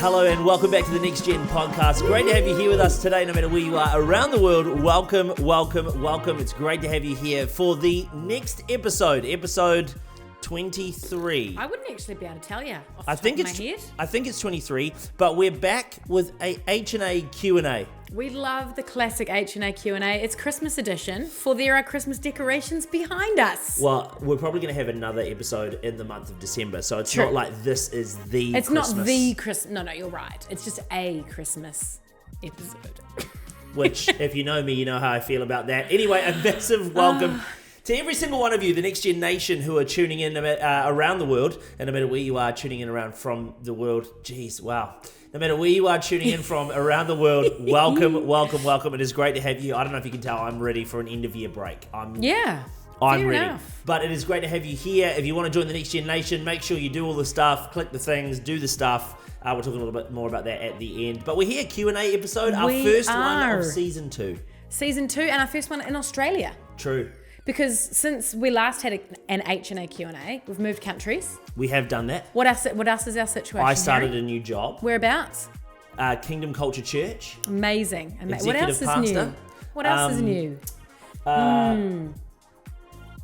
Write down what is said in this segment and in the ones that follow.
Hello and welcome back to the Next Gen podcast. Great to have you here with us today, no matter where you are around the world. Welcome. It's great to have you here for the next episode 23. I wouldn't actually be able to tell you off the I top think of my head. I think it's 23, but we're back with a H&A Q&A. We love the classic H&A Q&A. It's Christmas edition, for there are Christmas decorations behind us. Well, we're probably going to have another episode in the month of December, so it's True. not like this is the It's Christmas. not the Christmas. No, you're right. It's just a Christmas episode. Which, if you know me, you know how I feel about that. Anyway, a massive welcome to every single one of you, the NextGen Nation, who are tuning in around the world, and no matter where you are tuning in around from the world. Jeez, wow. No matter where you are tuning in from around the world, welcome. It is great to have you. I don't know if you can tell, I'm ready for an end-of-year break. I'm fair ready. enough. But it is great to have you here. If you want to join the NextGen Nation, make sure you do all the stuff, click the things, do the stuff. We'll talk a little bit more about that at the end. But we're here, Q&A episode, our first one of Season 2. Season 2, and our first one in Australia. True. Because since we last had an H&A Q&A, we've moved countries. We have done that. What else is our situation, I started Harry? a new job. Whereabouts? Kingdom Culture Church. Amazing. What Executive else is pastor. new? What else is new?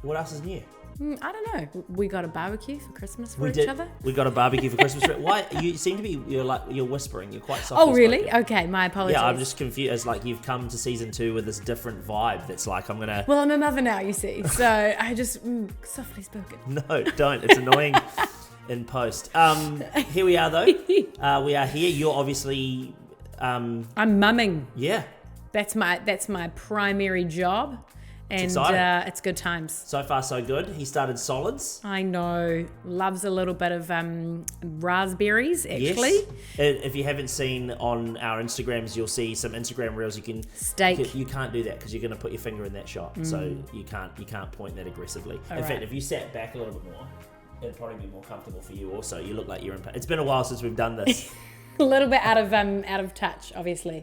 What else is new? I don't know. We got a barbecue for Christmas for We each did. other. We got a barbecue for Christmas. Why? You seem to be, you're whispering. You're quite soft. Oh, really? Okay, my apologies. Yeah, I'm just confused. It's like you've come to Season 2 with this different vibe that's like, I'm going to... Well, I'm a mother now, you see. So I just, softly spoken. No, don't. It's annoying in post. Here we are, though. We are here. You're obviously... I'm mumming. Yeah. That's my primary job. And it's good times. So far, so good. He started solids. I know. Loves a little bit of raspberries, actually. Yes. If you haven't seen on our Instagrams, you'll see some Instagram reels. You can steak. You can't do that because you're going to put your finger in that shot. So you can't point that aggressively. In fact, if you sat back a little bit more, it'd probably be more comfortable for you. Also, you look like you're in. It's been a while since we've done this. A little bit out of touch, obviously.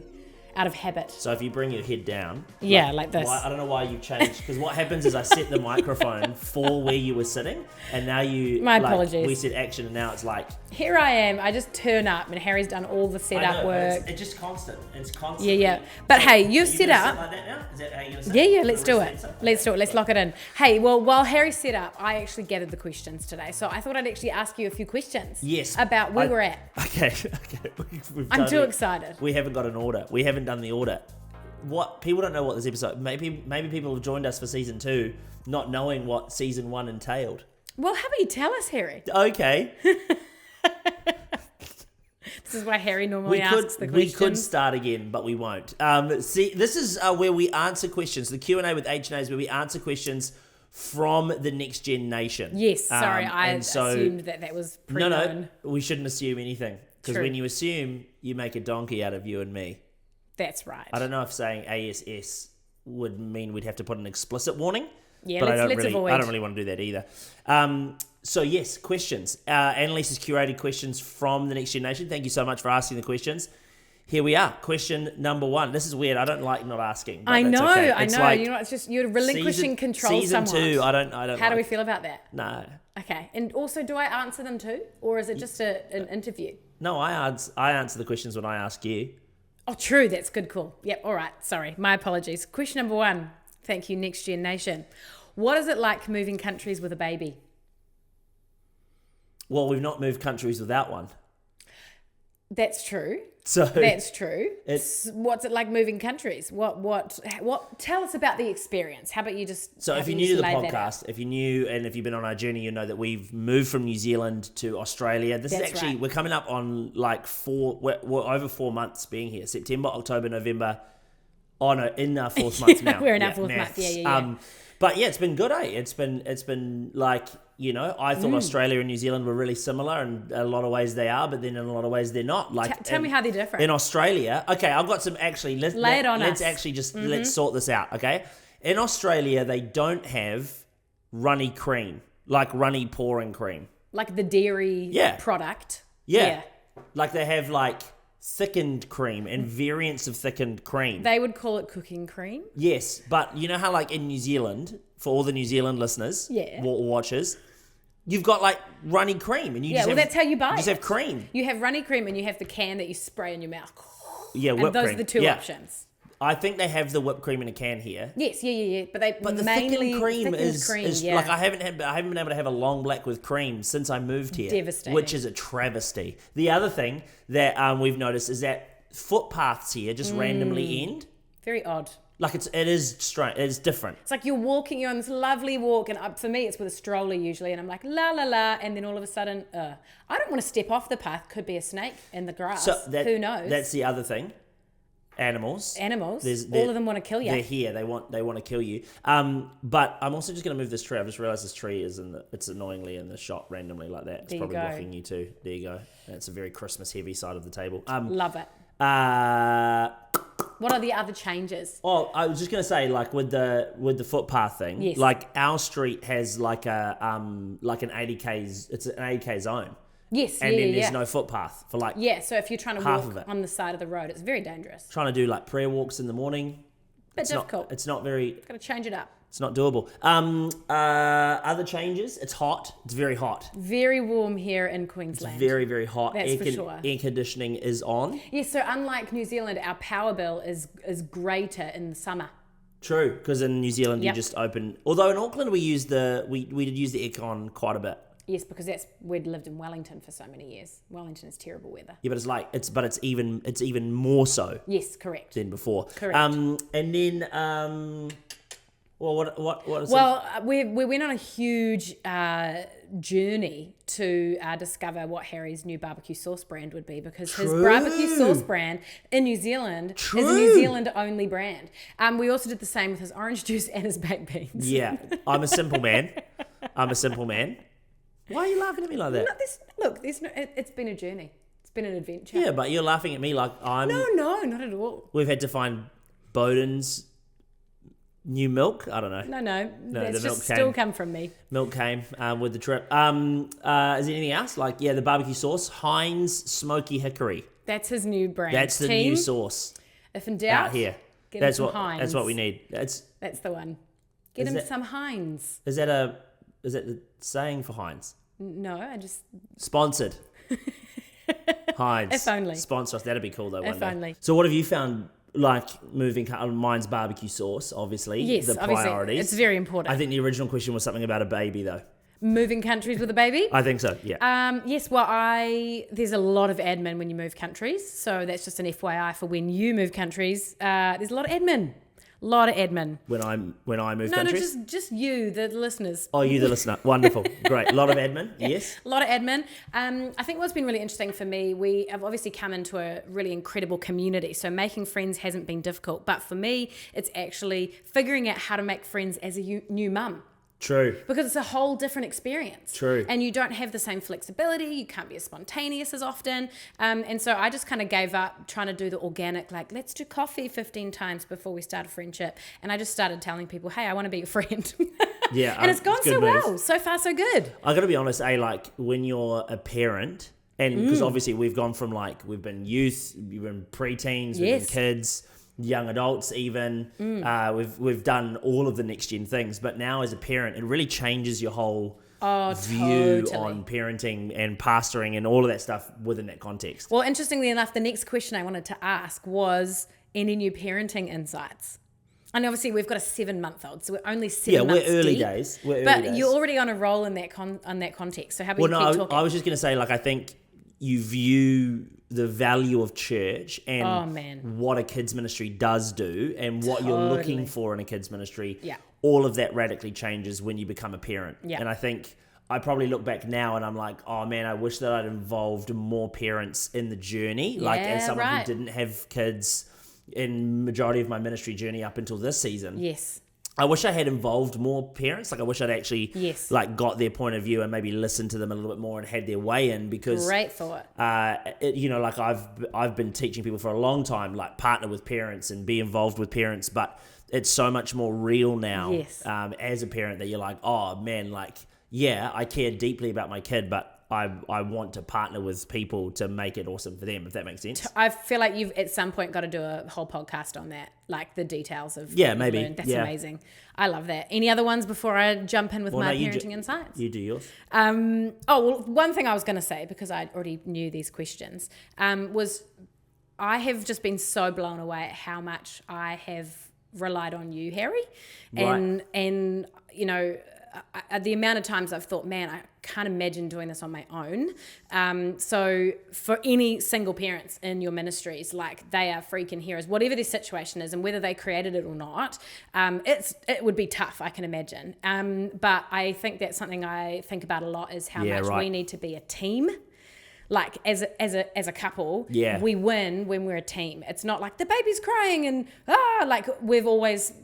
Out of habit. So if you bring your head down... Yeah, like this. I don't know why you've changed, because what happens is I set the microphone for where you were sitting, and now you... My apologies. We said action, and now it's like... Here I am. I just turn up, and Harry's done all the setup work. It's just constant. It's constant. Yeah. But hey, you've set up... Like that now? Is that how you're going to Yeah, let's do it. Let's lock it in. Hey, well, while Harry set up, I actually gathered the questions today, so I thought I'd actually ask you a few questions. Yes. About where we're at. Okay. I'm too excited. We haven't got an order. We haven't done the order. What people don't know what this episode... Maybe people have joined us for Season 2 not knowing what Season 1 entailed. Well, how about you tell us, Harry? Okay. This is why Harry normally asks the questions. We could start again, but we won't. See, this is where we answer questions. The Q&A with H&A is where we answer questions from the Next Gen Nation. Yes, sorry, I assumed that was pre-known. No, we shouldn't assume anything. Because when you assume, you make a donkey out of you and me. That's right. I don't know if saying ASS would mean we'd have to put an explicit warning. Yeah, but let's avoid. I don't really want to do that either. So yes, questions. Annaliese's curated questions from the Next Gen Nation. Thank you so much for asking the questions. Here we are. Question number 1. This is weird. I don't like not asking. I know. Okay. I know. Like you know, it's just you're relinquishing control. Season 2. I don't. How do we feel about that? No. Okay. And also, do I answer them too, or is it just an interview? No, I answer the questions when I ask you. Oh, true. That's good. Cool. Yep. All right. Sorry. My apologies. Question number 1. Thank you, Next Gen Nation. What is it like moving countries with a baby? Well, we've not moved countries without one. That's true. So that's true. What's it like moving countries? What? Tell us about the experience. How about you just? So if you're new to the podcast, if you've been on our journey, you know that we've moved from New Zealand to Australia. This is actually right. We're coming up on like we're over 4 months being here. September, October, November. Oh no, in our 4th month now. We're in our 4th month. Yeah. But yeah, it's been good, eh? It's been like, you know, I thought Australia and New Zealand were really similar, and a lot of ways they are, but then in a lot of ways they're not. Like, tell me how they're different. In Australia, okay, I've got some actually. Let's actually just let's sort this out, okay? In Australia, they don't have runny cream, like runny pouring cream, like the dairy product. Yeah, like they have like thickened cream and variants of thickened cream. They would call it cooking cream. Yes, but you know how like in New Zealand, for all the New Zealand listeners, watchers, You've got like runny cream, and you just have, that's how you buy you just it. have cream. You have runny cream, and you have the can that you spray in your mouth. Yeah, and whipped those cream. are the two options. I think they have the whipped cream in a can here. Yes, yeah. But the mainly thickened cream is yeah. like I haven't been able to have a long black with cream since I moved here. Devastating. Which is a travesty. The other thing that we've noticed is that footpaths here just randomly end. Very odd. Like it is strange. It is different. It's like you're on this lovely walk, and for me, it's with a stroller usually, and I'm like la la la, and then all of a sudden, I don't want to step off the path. Could be a snake in the grass. So who knows? That's the other thing. Animals. All of them want to kill you. They're here. They want to kill you. But I'm also just going to move this tree. I've just realised this tree is it's annoyingly in the shot randomly like that. It's there probably blocking you too. There you go. It's a very Christmas heavy side of the table. Love it. What are the other changes? Oh, I was just going to say, like with the footpath thing. Yes. Like our street has like an 80k. It's an 80k zone. Yes, and then there's no footpath for like so if you're trying to walk on the side of the road, it's very dangerous. Trying to do like prayer walks in the morning. Bit difficult. It's not very. Got to change it up. It's not doable. Other changes. It's hot. It's very hot. Very warm here in Queensland. It's very, very hot. That's for sure. Air conditioning is on. Yeah, so unlike New Zealand, our power bill is greater in the summer. True, because in New Zealand you just open. Although in Auckland we did use the aircon quite a bit. Yes, because we'd lived in Wellington for so many years. Wellington is terrible weather. Yeah, but it's even more so. Yes, correct. Than before. Correct. And then well, what is it? Well, we went on a huge journey to discover what Harry's new barbecue sauce brand would be, because his barbecue sauce brand in New Zealand is a New Zealand only brand. We also did the same with his orange juice and his baked beans. Yeah, I'm a simple man. Why are you laughing at me like that? It's been a journey. It's been an adventure. Yeah, but you're laughing at me like I'm... No, not at all. We've had to find Bowden's new milk. I don't know. No, the that's milk just came. still come from me. Milk came with the trip. Is there anything else? Like, yeah, the barbecue sauce, Heinz Smoky Hickory. That's his new brand. That's the new sauce. If in doubt, out here. get him some Heinz. That's what we need. That's the one. Get him some Heinz. Is that the saying for Heinz? No, I just... Sponsored. Heinz. If only. Sponsor us. That'd be cool though one day. If only. So what have you found, like, moving... Mine's barbecue sauce, obviously. Yes, the obviously. priorities. It's very important. I think the original question was something about a baby though. Moving countries with a baby? I think so, yeah. Yes, well, there's a lot of admin when you move countries. So that's just an FYI for when you move countries. There's a lot of admin. When I move countries? No, just you, the listeners. Oh, you, the listener. Wonderful. Great. A lot of admin. Yes. A lot of admin. I think what's been really interesting for me, we have obviously come into a really incredible community. So making friends hasn't been difficult. But for me, it's actually figuring out how to make friends as a new mum. True. Because it's a whole different experience. True. And you don't have the same flexibility. You can't be as spontaneous as often. And so I just kind of gave up trying to do the organic, like, let's do coffee 15 times before we start a friendship. And I just started telling people, hey, I want to be your friend. Yeah. And it's gone so well. So far, so good. I got to be honest, like, when you're a parent, and because obviously we've gone from, like, we've been youth, we've been preteens, we've been kids, young adults even. We've done all of the next gen things, but now as a parent, it really changes your whole view on parenting and pastoring and all of that stuff within that context. Well, interestingly enough, the next question I wanted to ask was any new parenting insights? And obviously we've got a 7-month-old, so we're only 7 months we're early deep, days. But you're already on a roll in that context. So how about you keep talking? I was just going to say, like, I think you view the value of church and what a kids ministry does do and what you're looking for in a kids ministry. Yeah. All of that radically changes when you become a parent. Yeah. And I think I probably look back now and I'm like, oh man, I wish that I'd involved more parents in the journey. Like, as someone who didn't have kids in majority of my ministry journey up until this season. Yes. I wish I had involved more parents. Like, I wish I'd actually like got their point of view and maybe listened to them a little bit more and had their way in, because great thought. Like I've been teaching people for a long time, like, partner with parents and be involved with parents, but it's so much more real now as a parent that you're like, oh man, like, I care deeply about my kid, but I want to partner with people to make it awesome for them, if that makes sense. I feel like you've at some point got to do a whole podcast on that, like the details of maybe. learned. That's amazing. I love that. Any other ones before I jump in with my parenting insights? You do yours. One thing I was going to say, because I already knew these questions, was I have just been so blown away at how much I have relied on you, Harry, and you know, the amount of times I've thought, man, I can't imagine doing this on my own. So for any single parents in your ministries, like, they are freaking heroes, whatever their situation is and whether they created it or not. It would be tough, I can imagine. But I think that's something I think about a lot, is how much we need to be a team. Like, as a couple, we win when we're a team. It's not like the baby's crying and like, we've always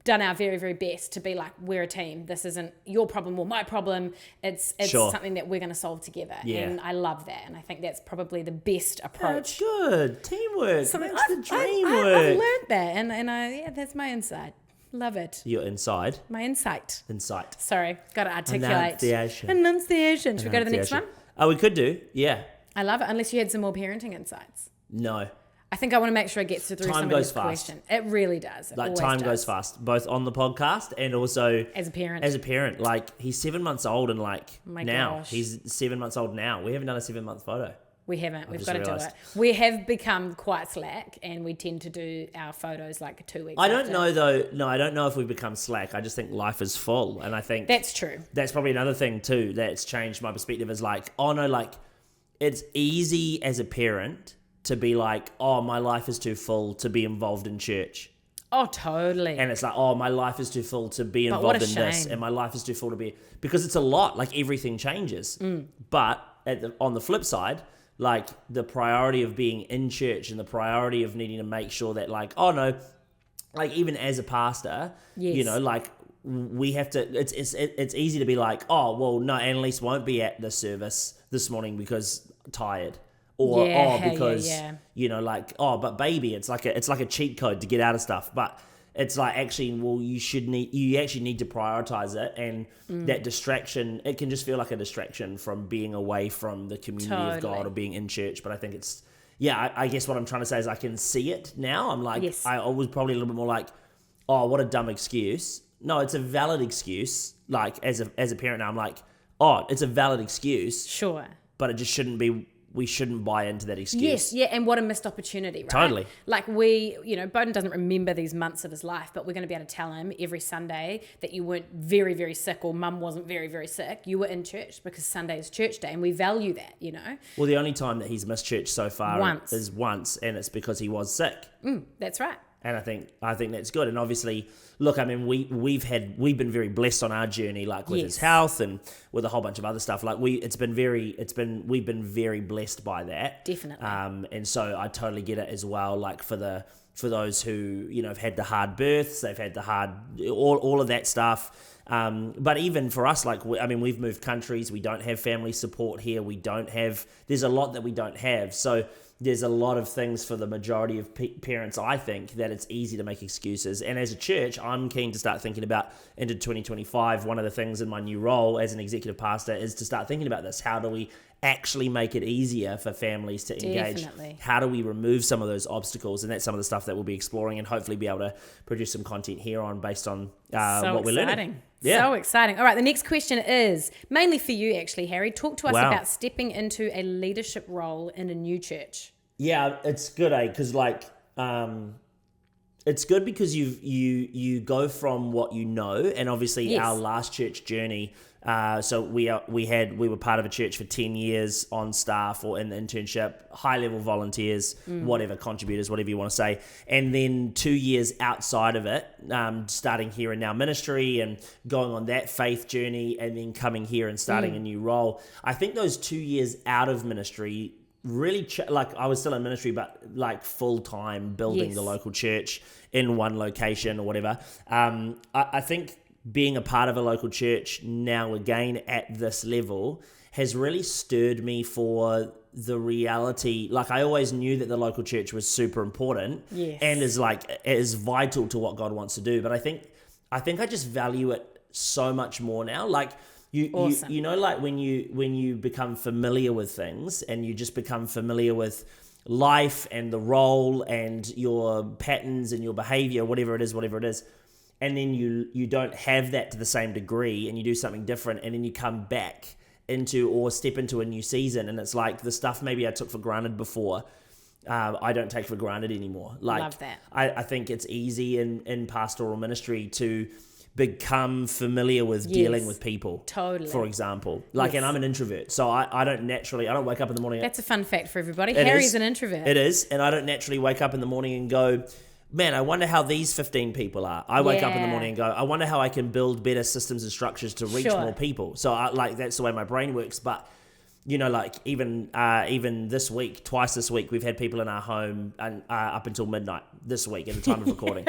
done our very, very best to be like, we're a team. This isn't your problem or my problem. It's something that we're going to solve together. And I love that. And I think that's probably the best approach. That's good. Teamwork. That's the dream work. I've learned that. And that's my insight. Love it. Your inside. My insight. Insight. Sorry. Got to articulate. Enunciation. Should we go to the next one? Oh, we could do. Yeah. I love it. Unless you had some more parenting insights. No. I think I want to make sure it gets through time some of goes this fast. question. It really does. It like, always time does. goes fast, both on the podcast and also as a parent. Like, he's 7 months old, and like, now gosh. he's 7 months old now. We haven't done a 7-month photo. We haven't. We've got to realised. do it. We have become quite slack, and we tend to do our photos like 2 weeks I don't after. know though. No, I don't know if we've become slack. I just think life is full, and I think That's true. that's probably another thing too that's changed my perspective. Is like, oh no, like, it's easy as a parent to be like, oh, my life is too full to be involved in church. Oh, totally. And it's like, oh, my life is too full to be involved in this, and my life is too full to be, because it's a lot. Like, everything changes. But on the flip side, like, the priority of being in church and the priority of needing to make sure that, like, oh no, like, even as a pastor, you know, like, we have to. It's easy to be like, oh well, no, Annaliese won't be at the service this morning because tired. Or because you know, like, oh, but baby, it's like a cheat code to get out of stuff. But it's like, actually, well, you actually need to prioritize it, and that distraction, it can just feel like a distraction from being away from the community of God or being in church. But I think it's I guess what I'm trying to say is I can see it now. I'm like, I was probably a little bit more like, oh, what a dumb excuse. No, it's a valid excuse. Like, as a parent now, I'm like, oh, it's a valid excuse. Sure. But it just shouldn't be. We shouldn't buy into that excuse. Yes, yeah, and what a missed opportunity, right? Totally. Like, Bowden doesn't remember these months of his life, but we're going to be able to tell him every Sunday that you weren't very, very sick, or mum wasn't very, very sick. You were in church because Sunday is church day, and we value that, you know? Well, the only time that he's missed church so far is once, and it's because he was sick. That's right. And I think that's good. And obviously, look, I mean, we've been very blessed on our journey, like with his health and with a whole bunch of other stuff. Like, we've been very blessed by that. Definitely. And so I totally get it as well. Like, for those who, you know, have had the hard births, they've had the hard, all of that stuff. But even for us, like, we've moved countries. We don't have family support here. There's a lot that we don't have. So there's a lot of things for the majority of parents, I think, that it's easy to make excuses. And as a church, I'm keen to start thinking about into 2025. One of the things in my new role as an executive pastor is to start thinking about this. How do we actually make it easier for families to engage? Definitely. How do we remove some of those obstacles? And that's some of the stuff that we'll be exploring, and hopefully be able to produce some content here on based on what we're learning. Yeah. So exciting. All right, the next question is mainly for you, actually, Harry. Talk to us about stepping into a leadership role in a new church. Yeah, it's good, Because like, it's good because you go from what you know, and obviously our last church journey. So we were part of a church for 10 years on staff or in the internship, high level volunteers, whatever, contributors, whatever you want to say. And then 2 years outside of it, starting here in our ministry and going on that faith journey, and then coming here and starting a new role. I think those 2 years out of ministry really, like, I was still in ministry, but like full time building the local church in one location or whatever. I think being a part of a local church now again at this level has really stirred me for the reality. Like, I always knew that the local church was super important and is vital to what God wants to do. But I think I just value it so much more now. Like Awesome. you know, like when you become familiar with things and you just become familiar with life and the role and your patterns and your behavior, whatever it is, and then you don't have that to the same degree and you do something different, and then you come back into or step into a new season, and it's like the stuff maybe I took for granted before, I don't take for granted anymore. Like, love that. I think it's easy in pastoral ministry to become familiar with dealing with people. Totally. For example. Like, and I'm an introvert, so I don't wake up in the morning. That's a fun fact for everybody. Harry's an introvert. It is, and I don't naturally wake up in the morning and go, man, I wonder how these 15 people are. I wake up in the morning and go, I wonder how I can build better systems and structures to reach more people. So that's the way my brain works. But you know, like even this week, twice this week, we've had people in our home and up until midnight this week at the time of recording.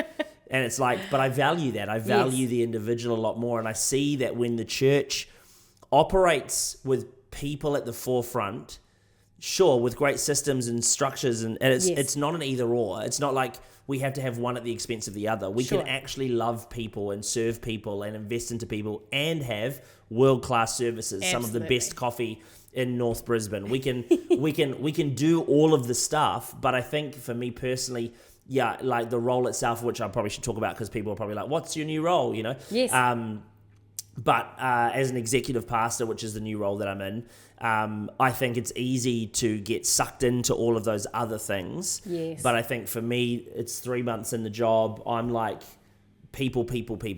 And it's like, but I value that. I value the individual a lot more. And I see that when the church operates with people at the forefront, sure, with great systems and structures, and it's not an either or. It's not like we have to have one at the expense of the other. We can actually love people and serve people and invest into people and have world-class services, some of the best coffee in North Brisbane. We can do all of the stuff, but I think for me personally, like the role itself, which I probably should talk about because people are probably like, what's your new role, you know? Yes. But as an executive pastor, which is the new role that I'm in, I think it's easy to get sucked into all of those other things. Yes. But I think for me, it's 3 months in the job. I'm like, people.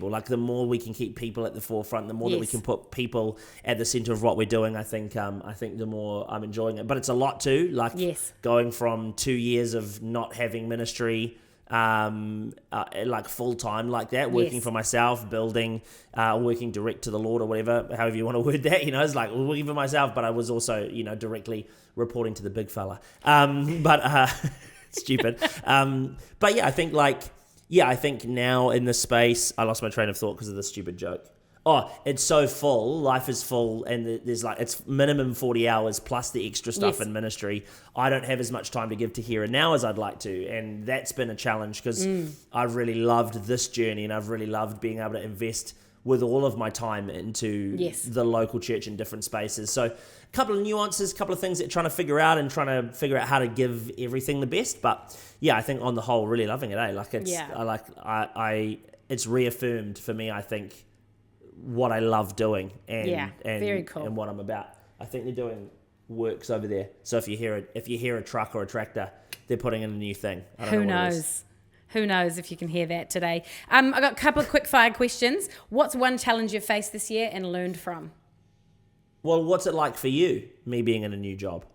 Like the more we can keep people at the forefront, the more that we can put people at the center of what we're doing, I think the more I'm enjoying it. But it's a lot too, like going from 2 years of not having ministry, like full time like that, working for myself, building, working direct to the Lord or whatever, however you want to word that, you know, it's like working for myself, but I was also, you know, directly reporting to the big fella. Stupid. But yeah, I think now in this space, I lost my train of thought because of this stupid joke. Oh, it's so full. Life is full, and there's like, it's minimum 40 hours plus the extra stuff in ministry. I don't have as much time to give to here and now as I'd like to, and that's been a challenge because I've really loved this journey, and I've really loved being able to invest with all of my time into the local church in different spaces. So a couple of nuances, a couple of things that trying to figure out how to give everything the best. But yeah, I think on the whole, really loving it. Like it's reaffirmed for me, I think, what I love doing and very cool. And what I'm about. I think they're doing works over there. So if you hear a truck or a tractor, they're putting in a new thing. I don't know what it is. Who knows if you can hear that today. I got a couple of quick fire questions. What's one challenge you've faced this year and learned from? Well, what's it like for you, me being in a new job?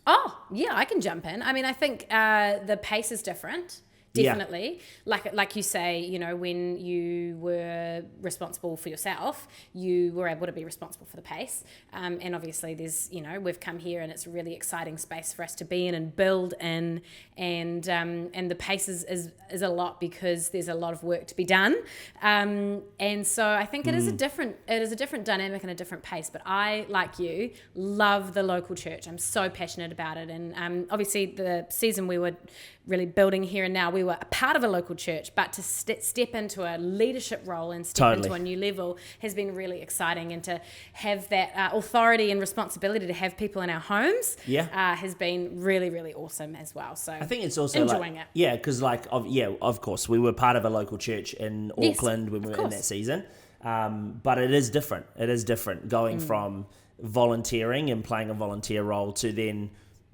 Oh, yeah, I can jump in. I mean, I think the pace is different. Definitely. Like you say, you know, when you were responsible for yourself, you were able to be responsible for the pace. And obviously there's, you know, we've come here and it's a really exciting space for us to be in and build in. And the pace is a lot because there's a lot of work to be done. And so I think it is a different dynamic and a different pace. But I, like you, love the local church. I'm so passionate about it. And obviously the season we were really building here and now, we were a part of a local church, but to step into a leadership role and step into a new level has been really exciting, and to have that authority and responsibility to have people in our homes has been really, really awesome as well. So I think it's also enjoying it. Yeah, because of course, we were part of a local church in Auckland when we were in that season, but it is different. It is different going from volunteering and playing a volunteer role to then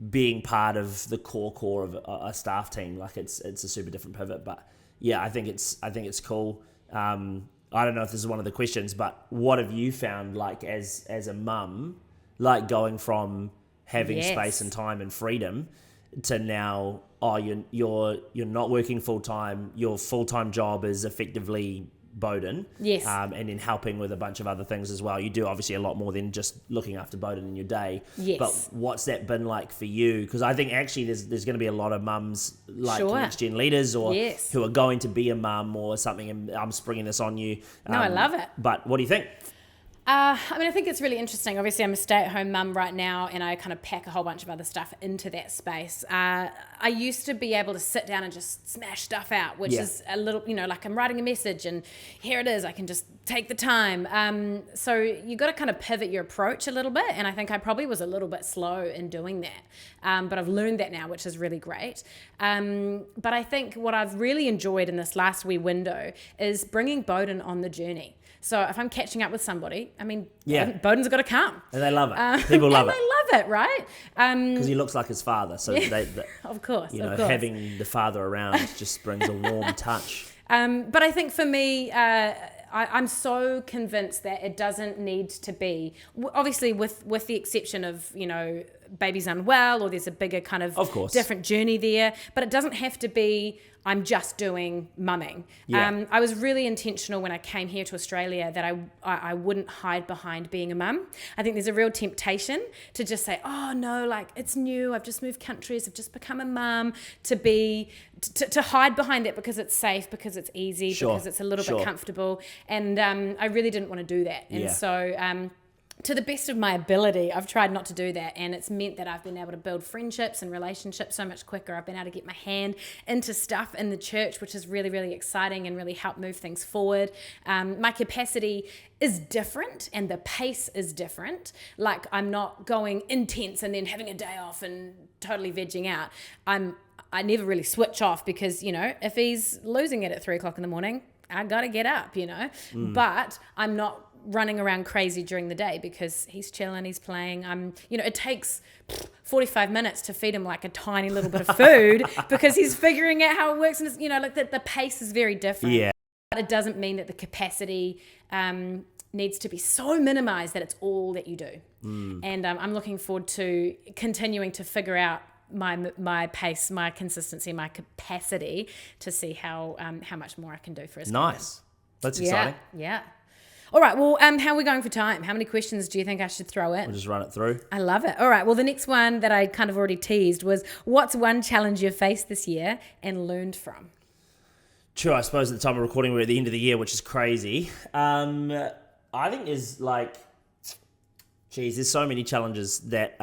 being part of the core of a staff team. Like it's a super different pivot, but yeah, I think it's cool. I don't know if this is one of the questions, but what have you found, like as a mum, like going from having space and time and freedom to now, you're not working full time, your full time job is effectively Bowden, and then helping with a bunch of other things as well. You do obviously a lot more than just looking after Bowden in your day. But what's that been like for you? Because I think actually there's going to be a lot of mums like Next Gen leaders or who are going to be a mum or something, and I'm springing this on you. No, I love it. But what do you think? I think it's really interesting. Obviously, I'm a stay-at-home mum right now, and I kind of pack a whole bunch of other stuff into that space. I used to be able to sit down and just smash stuff out, which is a little, like I'm writing a message and here it is. I can just take the time. So you got to kind of pivot your approach a little bit, and I think I probably was a little bit slow in doing that. But I've learned that now, which is really great. But I think what I've really enjoyed in this last wee window is bringing Bowden on the journey. So if I'm catching up with somebody, Bowden's got to come. And they love it. People love it. And they love it, right? Because he looks like his father. So of course. having the father around just brings a warm touch. But I think for me, I'm so convinced that it doesn't need to be, obviously with the exception of, baby's unwell or there's a bigger kind of different journey there, but it doesn't have to be I'm just doing mumming. I was really intentional when I came here to Australia that I wouldn't hide behind being a mum. I think there's a real temptation to just say, oh no, like it's new, I've just moved countries, I've just become a mum, to hide behind that because it's safe, because it's easy, because it's a little bit comfortable. And I really didn't want to do that. And so to the best of my ability, I've tried not to do that, and it's meant that I've been able to build friendships and relationships so much quicker. I've been able to get my hand into stuff in the church, which is really, really exciting and really helped move things forward. My capacity is different and the pace is different. Like I'm not going intense and then having a day off and totally vegging out. I never really switch off because, if he's losing it at 3:00 in the morning, I got to get up, but I'm not running around crazy during the day because he's chilling, he's playing. It takes 45 minutes to feed him like a tiny little bit of food because he's figuring out how it works, and it's, like the pace is very different. Yeah. But it doesn't mean that the capacity needs to be so minimized that it's all that you do. And I'm looking forward to continuing to figure out my pace, my consistency, my capacity to see how much more I can do for his Nice. That's exciting. Yeah. All right, well, how are we going for time? How many questions do you think I should throw in? We'll just run it through. I love it. All right, well, the next one that I kind of already teased was, what's one challenge you've faced this year and learned from? True, I suppose at the time of recording, we're at the end of the year, which is crazy. I think there's there's so many challenges that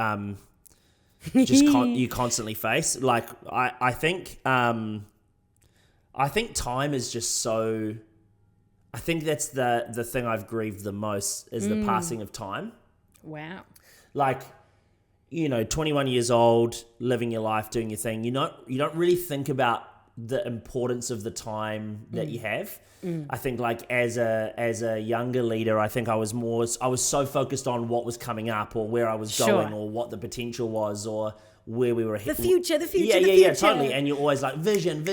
you constantly face. Like, I think time is just so... I think that's the thing I've grieved the most is the passing of time. Wow. 21 years old, living your life, doing your thing. You don't really think about the importance of the time that you have. I think as a younger leader, I think I was so focused on what was coming up or where I was going or what the potential was or where we were headed. The future. Yeah, totally. And you're always like, vision.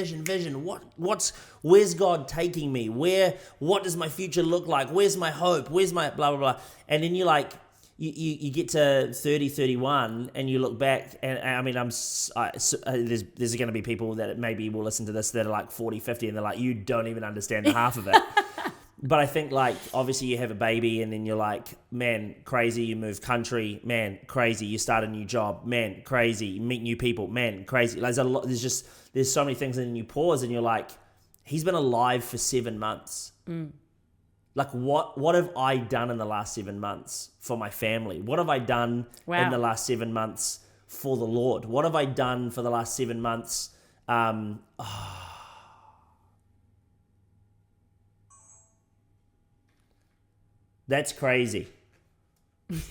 Where's God taking me? What does my future look like? Where's my hope? Where's my blah, blah, blah. And then you're like, you get to 30, 31 and you look back and I mean, there's going to be people that maybe will listen to this that are like 40, 50 and they're like, you don't even understand half of it. But I think obviously you have a baby and then you're like, man, crazy, you move country, man, crazy, you start a new job, man, crazy, you meet new people, man, crazy. There's so many things and then you pause and you're like, he's been alive for 7 months. What have I done in the last 7 months for my family? What have I done in the last 7 months for the Lord? What have I done for the last 7 months? That's crazy.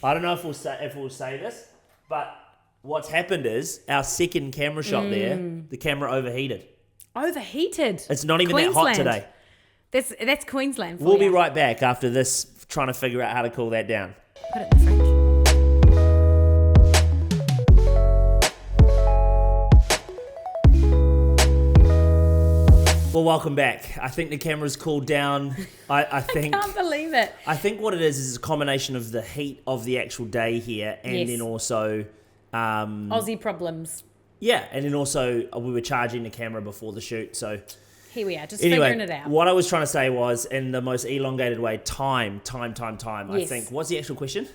I don't know if we'll say this, but what's happened is our second camera shot there, the camera overheated. Overheated? It's not even that hot today. That's Queensland for We'll be right back after this, trying to figure out how to cool that down. Put it in the fridge. Well, welcome back. I think the camera's cooled down. I think I can't believe it. I think what it is a combination of the heat of the actual day here and then also... Aussie problems. Yeah, and then also we were charging the camera before the shoot, so... Here we are, just figuring it out. What I was trying to say was, in the most elongated way, time. Yes. I think. What's the actual question?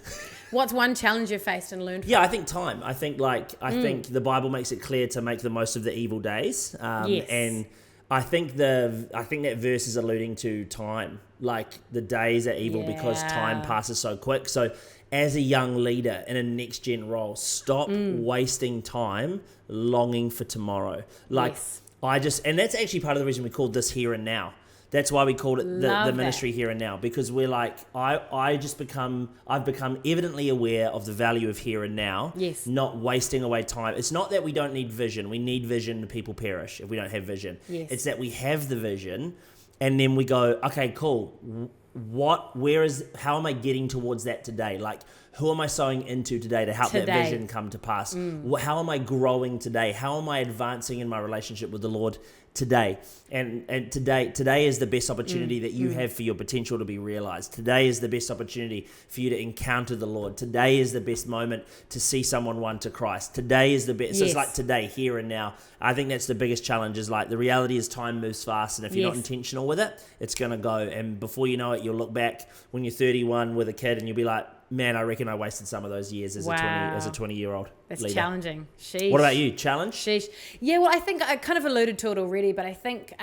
What's one challenge you've faced and learned from? Yeah, I think time. I think think the Bible makes it clear to make the most of the evil days. Yes. And I think that verse is alluding to time. Like, the days are evil because time passes so quick. So as a young leader in a next gen role, stop wasting time longing for tomorrow. Like, and that's actually part of the reason we called this Here and Now. That's why we called it the ministry Here and Now, because we're like, I've become evidently aware of the value of here and now, not wasting away time. It's not that we don't need vision. We need vision, people perish if we don't have vision. It's that we have the vision and then we go, okay, cool. How am I getting towards that today? Like, who am I sowing into today to help that vision come to pass? How am I growing today? How am I advancing in my relationship with the Lord today? And today is the best opportunity that you have for your potential to be realized. Today is the best opportunity for you to encounter the Lord. Today is the best moment to see someone won to Christ. Today is the best. So it's like today, here and now. I think that's the biggest challenge, is like, the reality is time moves fast, and if you're not intentional with it, it's going to go. And before you know it, you'll look back when you're 31 with a kid and you'll be like, man, I reckon I wasted some of those years as a 20-year-old That's leader. challenging. Sheesh. What about you? Challenge? Sheesh. Yeah, well, I think I kind of alluded to it already, but I think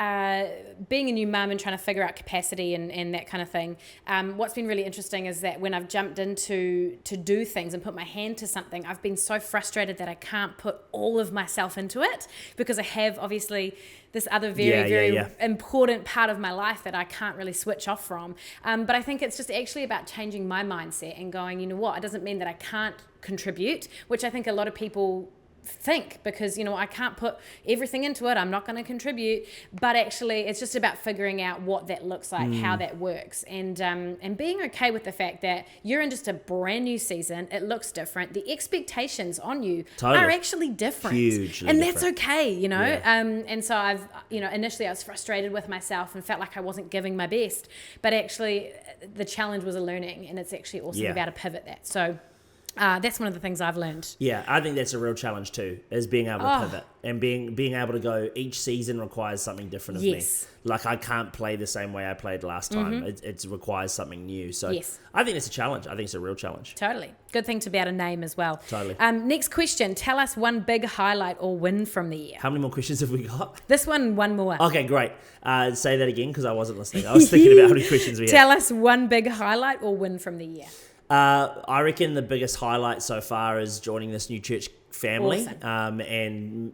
being a new mum and trying to figure out capacity and that kind of thing, what's been really interesting is that when I've jumped into to do things and put my hand to something, I've been so frustrated that I can't put all of myself into it, because I have obviously this other very important part of my life that I can't really switch off from. But I think it's just actually about changing my mindset and going, you know what, it doesn't mean that I can't contribute, which I think a lot of people think, because, you know, I can't put everything into it, I'm not going to contribute. But actually it's just about figuring out what that looks like, how that works, and being okay with the fact that you're in just a brand new season. It looks different. The expectations on you are actually different, hugely and different. That's okay, you know. And so I've, you know, initially I was frustrated with myself and felt like I wasn't giving my best, but actually the challenge was a learning, and it's actually also about to pivot that. So that's one of the things I've learned. Yeah, I think that's a real challenge too, is being able to pivot and being able to go, each season requires something different of me. Like, I can't play the same way I played last time. It requires something new. So I think it's a challenge. I think it's a real challenge. Totally. Good thing to be able to name as well. Totally. Next question. Tell us one big highlight or win from the year. How many more questions have we got? This one more. Okay, great. Say that again, because I wasn't listening. I was thinking about how many questions we had. Tell us one big highlight or win from the year. I reckon the biggest highlight so far is joining this new church family, and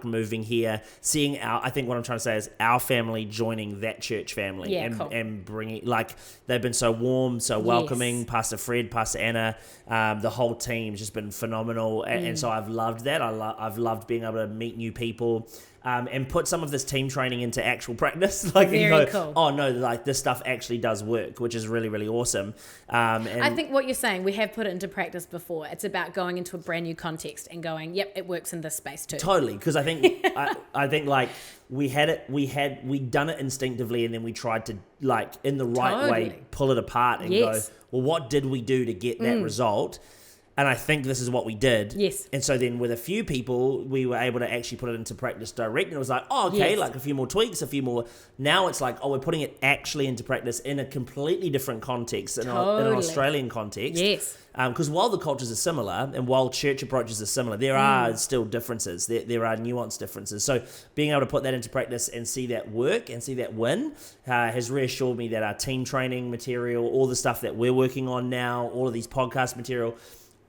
moving here, seeing I think what I'm trying to say is our family joining that church family, and bringing, like, they've been so warm, so welcoming. Pastor Fred, Pastor Anna, the whole team's just been phenomenal, and so I've loved that. I've loved being able to meet new people. And put some of this team training into actual practice, like, Very cool. Oh no, like, this stuff actually does work, which is really, really awesome. And I think what you're saying, we have put it into practice before. It's about going into a brand new context and going, yep, it works in this space too. Totally, because I think I think like we'd done it instinctively, and then we tried to, like, in the right way, pull it apart and go, well, what did we do to get that result? And I think this is what we did. Yes. And so then with a few people, we were able to actually put it into practice direct. And it was like, oh, okay, like a few more tweaks, a few more. Now it's like, oh, we're putting it actually into practice in a completely different context, in an Australian context. Yes. Because while the cultures are similar and while church approaches are similar, there are still differences. There are nuanced differences. So being able to put that into practice and see that work and see that win has reassured me that our team training material, all the stuff that we're working on now, all of these podcast material,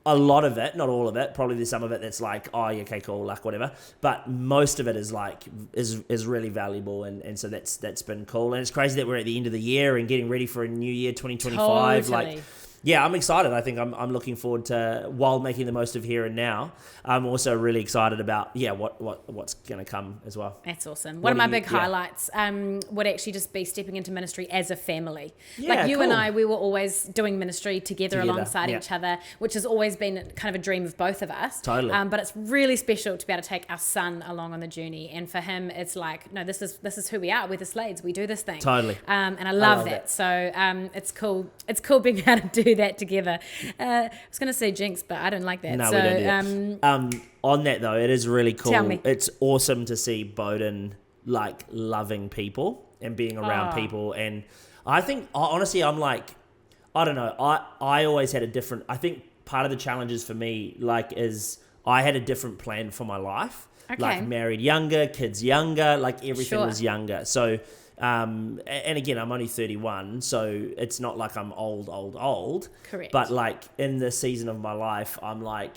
a lot of it, not all of it, probably there's some of it that's like, oh, yeah, okay, cool, like, whatever. But most of it is like, is really valuable. And so that's been cool. And it's crazy that we're at the end of the year and getting ready for a new year, 2025. Totally. Like, yeah, I'm excited. I think I'm looking forward to, while making the most of here and now, I'm also really excited about, what's going to come as well. That's awesome. One of my big highlights would actually just be stepping into ministry as a family. Yeah, like, you cool. and I, we were always doing ministry together alongside each other, which has always been kind of a dream of both of us. Totally. But it's really special to be able to take our son along on the journey. And for him, it's like, no, this is who we are. We're the Slades. We do this thing. Totally. And I love that. So it's cool. It's cool being able to do that together. I was going to say jinx, but I don't like that. No, so, we don't do that. On that though, it is really cool. Tell me. It's awesome to see Bowden, like, loving people and being around people. And I think, honestly, I'm like, I don't know. I always had a different, I think part of the challenges for me, like, is I had a different plan for my life. like married younger, kids younger, like everything Sure. was younger. So, and again, I'm only 31, so it's not like I'm old. Correct. But like in this season of my life, I'm like,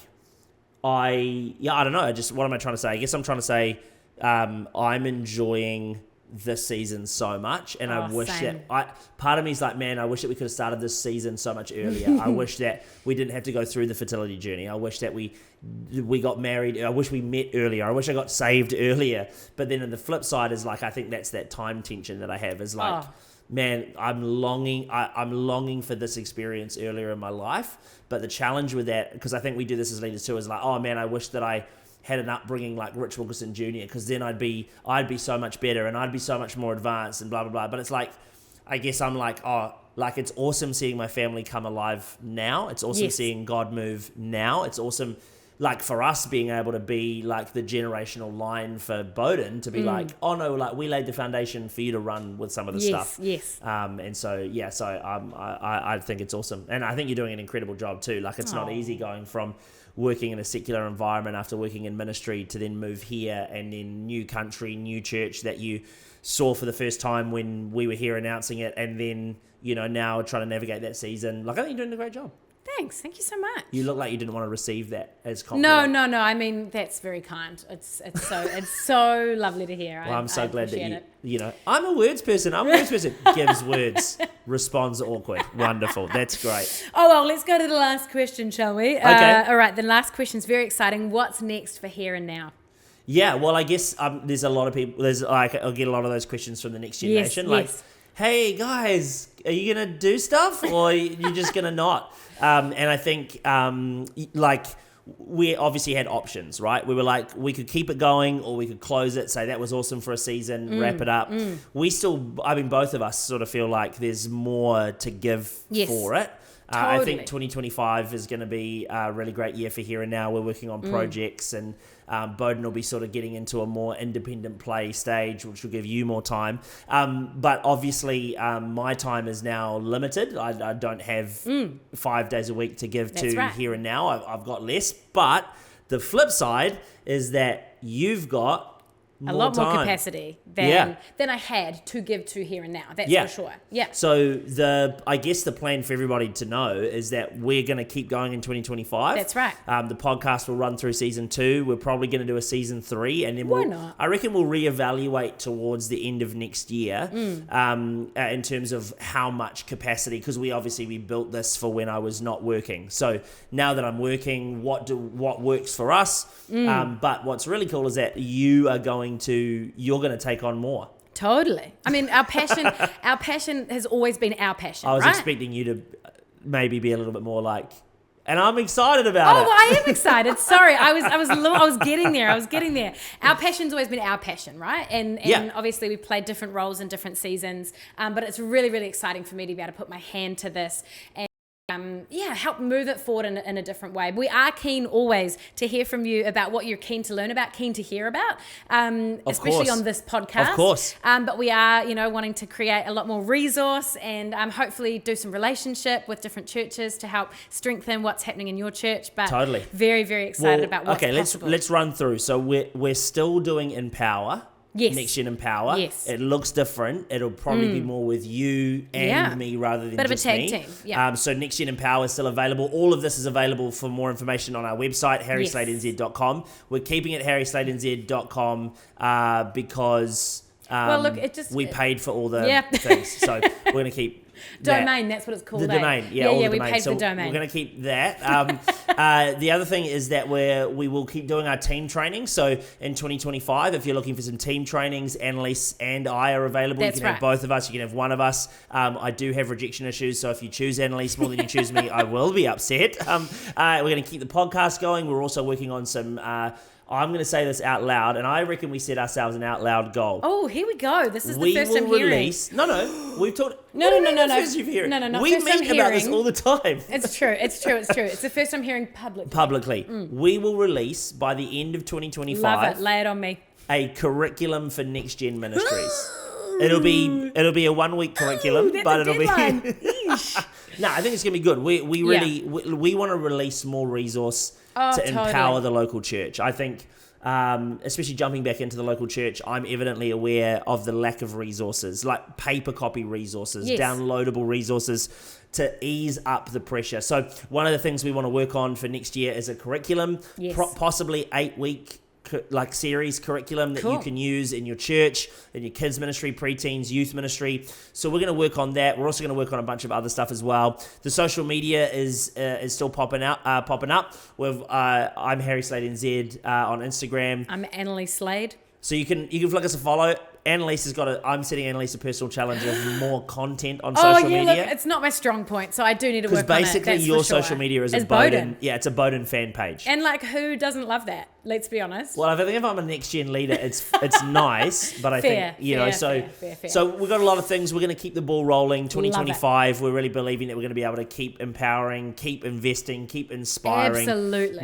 I don't know. What am I trying to say? I guess I'm trying to say, I'm enjoying this season so much, and I wish same. that part of me is like, man, I wish that we could have started this season so much earlier. I wish that we didn't have to go through the fertility journey. I wish that we got married. I wish we met earlier. I wish I got saved earlier. But then on the flip side is like, I think that's that time tension that I have is like, man, I'm longing for this experience earlier in my life. But the challenge with that, because I think we do this as leaders too, is like, oh man, I wish that I had an upbringing like Rich Wilkerson Jr., because then I'd be so much better and I'd be so much more advanced and blah, blah, blah. But it's like, I guess I'm like, like it's awesome seeing my family come alive now. It's awesome seeing God move now. It's awesome, like for us being able to be like the generational line for Bowden to be like, oh no, like we laid the foundation for you to run with some of the stuff. Yes. And so, I think it's awesome. And I think you're doing an incredible job too. Like it's not easy going from working in a secular environment after working in ministry to then move here and then new country, new church that you saw for the first time when we were here announcing it, and then, now trying to navigate that season. Like I think you're doing a great job. Thanks. Thank you so much. You look like you didn't want to receive that as compliment. No. I mean, that's very kind. It's so lovely to hear. Well, I'm so glad that it. I'm a words person. Gives words, responds awkward. Wonderful. That's great. Oh, well, let's go to the last question, shall we? Okay. All right. The last question is very exciting. What's next for Here and Now? Yeah. Well, I guess there's a lot of people. There's like I'll get a lot of those questions from the Next Gen Nation. Like, hey guys, are you gonna do stuff or are you just gonna not? And I think like we obviously had options, right? We were like, we could keep it going or we could close it, say that was awesome for a season, wrap it up. We still, both of us sort of feel like there's more to give for it. Totally. I think 2025 is going to be a really great year for Here and Now. We're working on projects, and Bowden will be sort of getting into a more independent play stage, which will give you more time. But obviously, my time is now limited. I don't have 5 days a week to give to Here and Now. I've got less. But the flip side is that you've got a lot more capacity than I had to give to Here and Now. That's for sure. Yeah. So I guess the plan for everybody to know is that we're going to keep going in 2025. That's right. The podcast will run through season 2. We're probably going to do a season 3, and then I reckon we'll reevaluate towards the end of next year in terms of how much capacity, because we built this for when I was not working. So now that I'm working, what works for us? But what's really cool is that you're going to take on more. Totally. I mean, our passion has always been our passion. I was expecting you to maybe be a little bit more like, and I'm excited about it. Oh, well, I am excited. Sorry, I was getting there. Our passion's always been our passion, right? And obviously we played different roles in different seasons. But it's really, really exciting for me to be able to put my hand to this and help move it forward in a different way. We are keen always to hear from you about what you're keen to learn about, keen to hear about, especially on this podcast. Of course. But we are, wanting to create a lot more resource and hopefully do some relationship with different churches to help strengthen what's happening in your church. But totally. Very, very excited about what's possible. Let's run through. So we're still doing Empower. Yes. Next Gen Empower. Yes. It looks different. It'll probably be more with you and me rather than just me. Bit of a tag team. Yeah. So Next Gen Empower is still available. All of this is available for more information on our website, harrysladenz.com. We're keeping it harrysladenz.com because we paid for all the things. So we're going to keep domain, that's what it's called. The domain, we paid for domain. We're going to keep that. The other thing is that we will keep doing our team training. So in 2025, if you're looking for some team trainings, Annaliese and I are available. You can have both of us. You can have one of us. I do have rejection issues, so if you choose Annaliese more than you choose me, I will be upset. We're going to keep the podcast going. We're also working on some... I'm going to say this out loud, and I reckon we set ourselves an out loud goal. Oh, here we go. This is the first I'm hearing. We've talked. No. First you've heard. No. We meet about this all the time. It's true. It's the first I'm hearing publicly. We will release by the end of 2025. Love it. Lay it on me. A curriculum for Next Gen Ministries. It'll be a 1 week curriculum, but it'll be. No, I think it's gonna be good. We really want to release more resource to empower the local church. I think especially jumping back into the local church, I'm evidently aware of the lack of resources, like paper copy resources, downloadable resources to ease up the pressure. So one of the things we want to work on for next year is a curriculum, possibly 8-week series curriculum that you can use in your church, in your kids ministry, preteens, youth ministry. So we're going to work on that. We're also going to work on a bunch of other stuff as well. The social media is still popping up. With I'm Harry Slade NZ on Instagram. I'm Annaliese Slade. So you can flick us a follow. Annaliese's I'm setting Annaliese a personal challenge of more content on social media. Look, it's not my strong point, so I do need to work on it. Because basically your social media is a Bowden. Yeah, it's a Bowden fan page. And who doesn't love that? Let's be honest. Well, I think if I'm a next gen leader, it's nice, but I think fair. So we've got a lot of things. We're going to keep the ball rolling. 2025, we're really believing that we're going to be able to keep empowering, keep investing, keep inspiring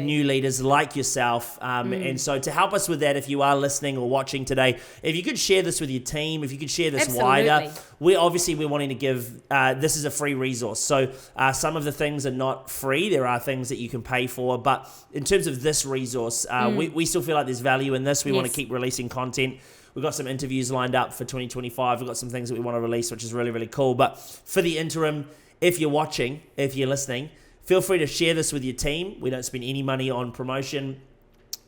new leaders like yourself. And so to help us with that, if you are listening or watching today, if you could share this with your team, if you could share this wider. We're wanting to give, this is a free resource. So some of the things are not free. There are things that you can pay for, but in terms of this resource, we still feel like there's value in this. We want to keep releasing content. We've got some interviews lined up for 2025. We've got some things that we want to release, which is really, really cool. But for the interim, if you're watching, if you're listening, feel free to share this with your team. We don't spend any money on promotion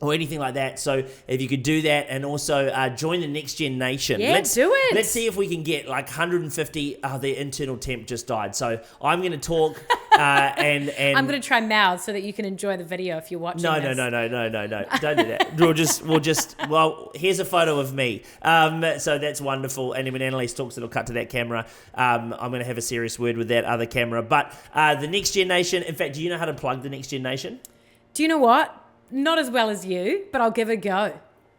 or anything like that. So if you could do that, and also join the NextGen Nation. Do it. Let's see if we can get 150. The internal temp just died. So I'm going to talk and I'm going to try mouth so that you can enjoy the video if you're watching. No. Don't do that. Well, here's a photo of me. So that's wonderful. And then when Annaliese talks, it'll cut to that camera. I'm going to have a serious word with that other camera. But the NextGen Nation, in fact, do you know how to plug the NextGen Nation? Do you know what? Not as well as you, but I'll give it a go.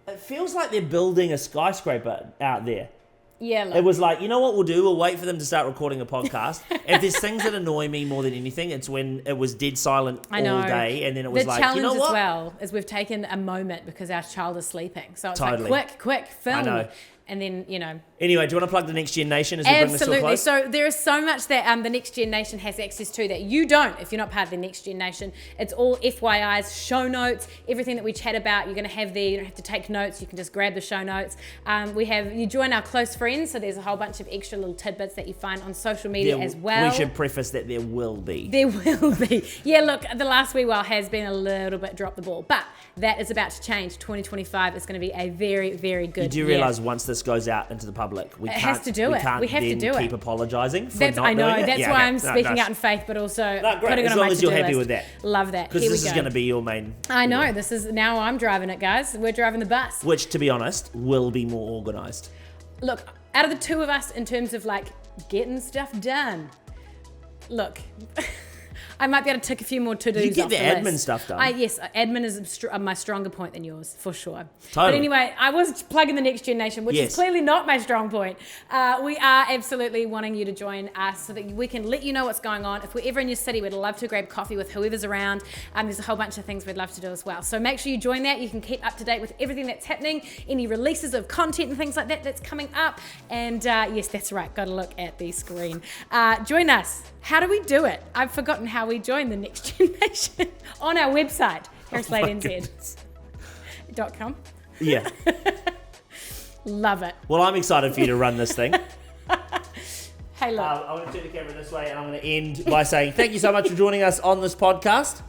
It feels like they're building a skyscraper out there. Yeah, look. It was like, you know what we'll do? We'll wait for them to start recording a podcast. If there's things that annoy me more than anything, it's when it was dead silent all day, and then it was the challenge as well is we've taken a moment because our child is sleeping. So it's like, quick, film. I know. And then, Anyway, do you want to plug the Next Gen Nation as we bring this to a close? So there is so much that the Next Gen Nation has access to that you don't if you're not part of the Next Gen Nation. It's all FYIs, show notes, everything that we chat about, you're going to have there. You don't have to take notes. You can just grab the show notes. You join our close friends, so there's a whole bunch of extra little tidbits that you find on social media as well. We should preface that there will be. There will be. Yeah, look, the last wee while has been a little bit drop the ball, but that is about to change. 2025 is going to be a very, very good year. You do realise once this goes out into the public, we have to do it. We have to do it. Keep apologising for not doing it. I know. That's why I'm speaking out in faith, but also putting it on my to-do list. As long as you're happy with that. Love that. Because this is going to be your main. I know. This is now I'm driving it, guys. We're driving the bus. Which, to be honest, will be more organised. Look, out of the two of us, in terms of getting stuff done, look. I might be able to tick a few more to-dos off the list. You get the admin stuff done. Yes, admin is my stronger point than yours, for sure. Totally. But anyway, I was plugging the Next Gen Nation, which is clearly not my strong point. We are absolutely wanting you to join us so that we can let you know what's going on. If we're ever in your city, we'd love to grab coffee with whoever's around. There's a whole bunch of things we'd love to do as well. So make sure you join that. You can keep up to date with everything that's happening, any releases of content and things like that that's coming up. And yes, that's right. Got to look at the screen. Join us. How do we do it? I've forgotten how we join the Next Gen Nation on our website, harrysladenz.com. Yeah. Love it. Well, I'm excited for you to run this thing. Hey, look. I'm going to turn the camera this way, and I'm going to end by saying thank you so much for joining us on this podcast.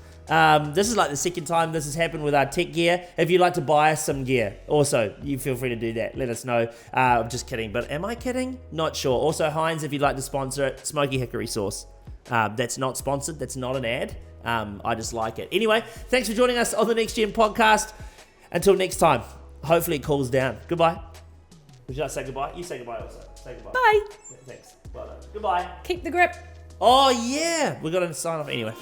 This is the second time this has happened with our tech gear. If you'd like to buy us some gear, also, you feel free to do that. Let us know. I'm just kidding, but am I kidding? Not sure. Also, Heinz, if you'd like to sponsor it, smoky hickory sauce. That's not sponsored. That's not an ad. I just like it. Anyway, thanks for joining us on the Next Gen podcast. Until next time, hopefully it cools down. Goodbye. Would you like to say goodbye? You say goodbye also. Say goodbye. Bye. Yeah, thanks. Well done. Goodbye. Keep the grip. Oh, yeah. We're going to sign off anyway.